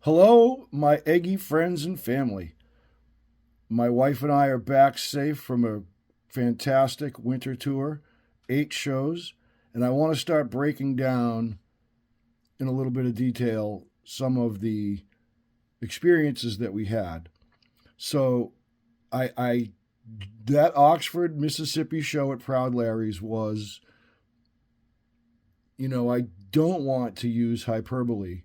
Hello, my Eggy friends and family. My wife and I are back safe from a fantastic winter tour, 8 shows, and I want to start breaking down in a little bit of detail some of the experiences that we had. So, I that Oxford, Mississippi show at Proud Larry's was, I don't want to use hyperbole,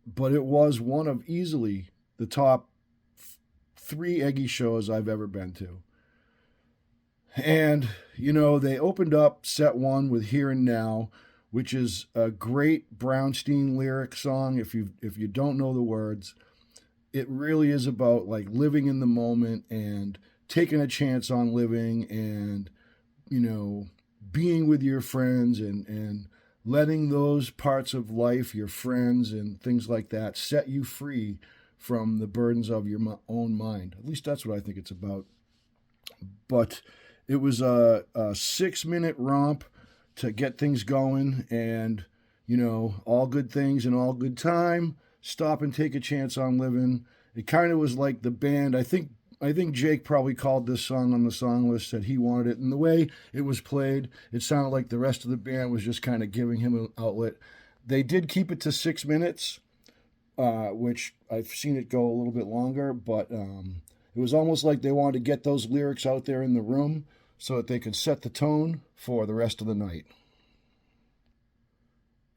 but it was one of easily the top three Eggy shows I've ever been to. And, they opened up set one with Here and Now, which is a great Brownstein lyric song. If you don't know the words, it really is about like living in the moment and taking a chance on living and, you know, being with your friends and letting those parts of life, your friends and things like that, set you free from the burdens of your own mind. At least that's what I think it's about. But it was a 6 minute romp to get things going, and all good things and all good time. Stop and take a chance on living. It kind of was like the band. I think Jake probably called this song on the song list, said he wanted it, and the way it was played, it sounded like the rest of the band was just kind of giving him an outlet. They did keep it to 6 minutes, which I've seen it go a little bit longer, but it was almost like they wanted to get those lyrics out there in the room so that they could set the tone for the rest of the night.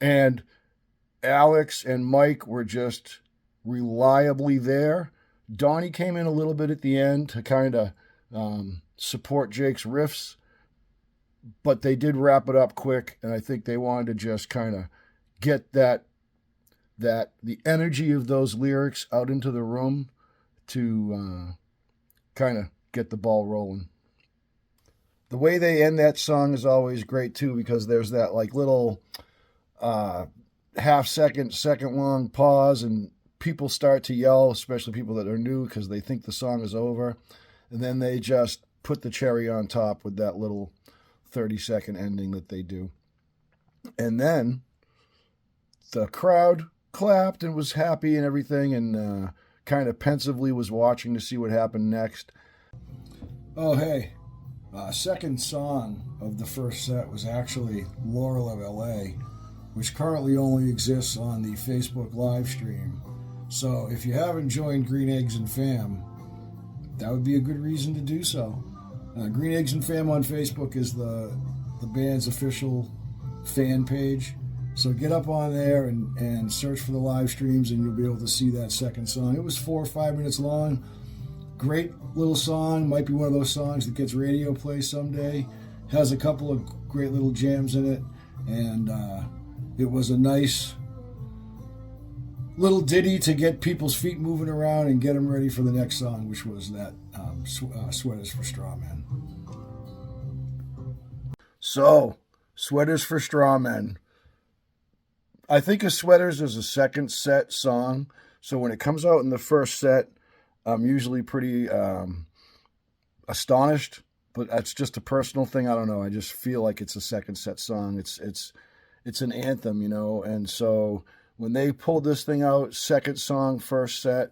And Alex and Mike were just reliably there. Donnie came in a little bit at the end to kind of support Jake's riffs, but they did wrap it up quick, and I think they wanted to just kind of get that the energy of those lyrics out into the room to kind of get the ball rolling. The way they end that song is always great too, because there's that like little half second long pause, and people start to yell, especially people that are new, because they think the song is over, and then they just put the cherry on top with that little 30-second ending that they do. And then the crowd clapped and was happy and everything, and kind of pensively was watching to see what happened next. Oh, hey. Second song of the first set was actually Laurel of LA, which currently only exists on the Facebook live stream. So if you haven't joined Green Eggs and Fam, that would be a good reason to do so. Green Eggs and Fam on Facebook is the band's official fan page. So get up on there and search for the live streams, and you'll be able to see that second song. It was 4 or 5 minutes long. Great little song. Might be one of those songs that gets radio play someday. Has a couple of great little jams in it. And it was a nice little ditty to get people's feet moving around and get them ready for the next song, which was that Sweaters for Straw Men. So, Sweaters for Straw Men. I think of Sweaters as a second set song. So when it comes out in the first set, I'm usually pretty astonished, but that's just a personal thing. I don't know. I just feel like it's a second set song. It's an anthem, and so when they pulled this thing out, second song, first set,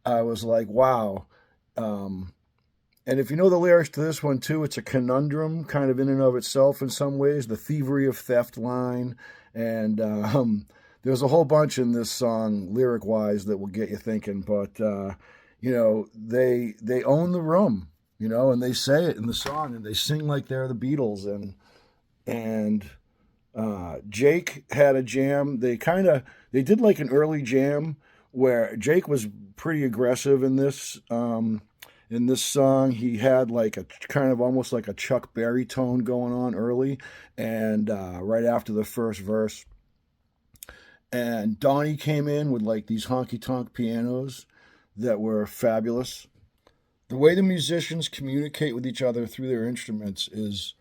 I was like, wow. And if you know the lyrics to this one too, it's a conundrum kind of in and of itself in some ways. The thievery of theft line, and there's a whole bunch in this song lyric wise that will get you thinking. But they own the room, and they say it in the song, and they sing like they're the Beatles. And Jake had a jam. They did like an early jam where Jake was pretty aggressive in this. In this song, he had like a kind of almost like a Chuck Berry tone going on early, and right after the first verse. And Donnie came in with like these honky tonk pianos that were fabulous. The way the musicians communicate with each other through their instruments is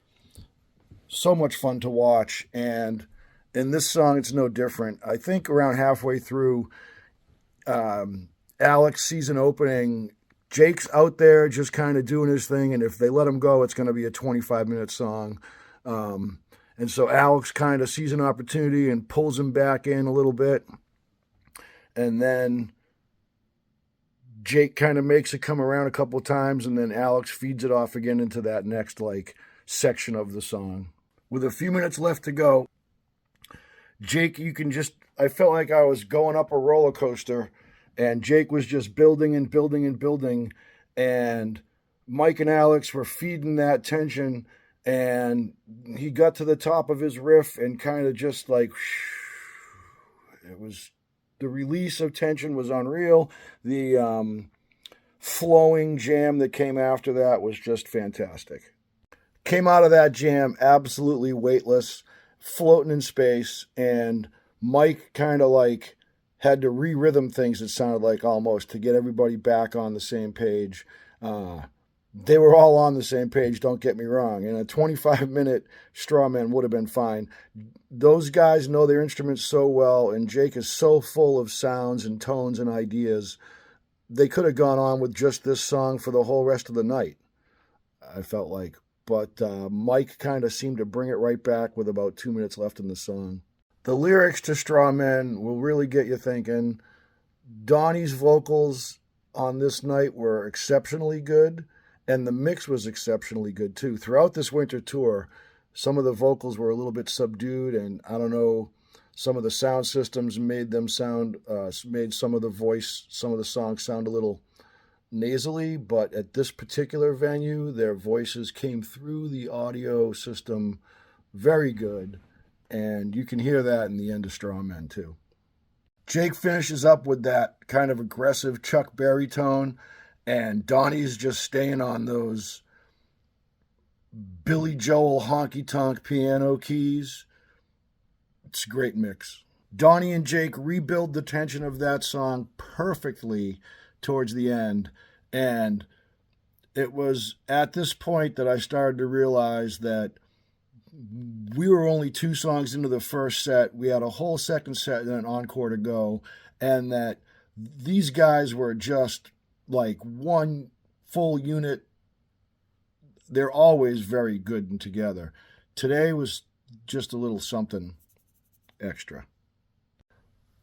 so much fun to watch. And in this song, it's no different. I think around halfway through, Alex sees an opening. Jake's out there just kind of doing his thing, and if they let him go, it's going to be a 25-minute song. And so Alex kind of sees an opportunity and pulls him back in a little bit. And then Jake kind of makes it come around a couple of times, and then Alex feeds it off again into that next like section of the song. With a few minutes left to go, Jake, I felt like I was going up a roller coaster, and Jake was just building and building and building, and Mike and Alex were feeding that tension, and he got to the top of his riff and kind of just like, the release of tension was unreal. The flowing jam that came after that was just fantastic. Came out of that jam absolutely weightless, floating in space, and Mike kind of like had to re-rhythm things, it sounded like, almost, to get everybody back on the same page. They were all on the same page, don't get me wrong, and a 25-minute straw man would have been fine. Those guys know their instruments so well, and Jake is so full of sounds and tones and ideas. They could have gone on with just this song for the whole rest of the night, I felt like. But Mike kind of seemed to bring it right back with about 2 minutes left in the song. The lyrics to Straw Men will really get you thinking. Donnie's vocals on this night were exceptionally good, and the mix was exceptionally good too. Throughout this winter tour, some of the vocals were a little bit subdued, and I don't know, some of the sound systems made some of the songs sound a little nasally, but at this particular venue, their voices came through the audio system very good, and you can hear that in the end of Straw Men too. Jake finishes up with that kind of aggressive Chuck Berry tone, and Donnie's just staying on those Billy Joel honky-tonk piano keys. It's a great mix. Donnie and Jake rebuild the tension of that song perfectly towards the end, and it was at this point that I started to realize that we were only 2 songs into the first set. We had a whole second set and an encore to go, and that these guys were just like one full unit. They're always very good and together. Today was just a little something extra.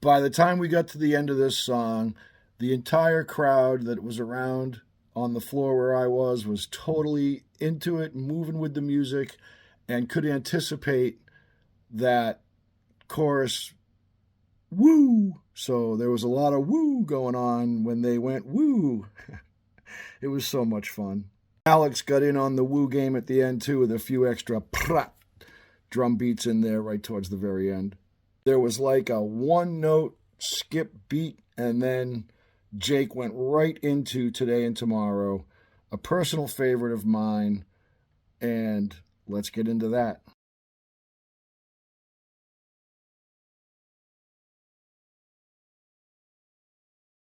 By the time we got to the end of this song, the entire crowd that was around on the floor where I was totally into it, moving with the music, and could anticipate that chorus, woo. So there was a lot of woo going on when they went woo. It was so much fun. Alex got in on the woo game at the end too, with a few extra drum beats in there right towards the very end. There was like a one-note skip beat, and then Jake went right into Today and Tomorrow, a personal favorite of mine, and let's get into that.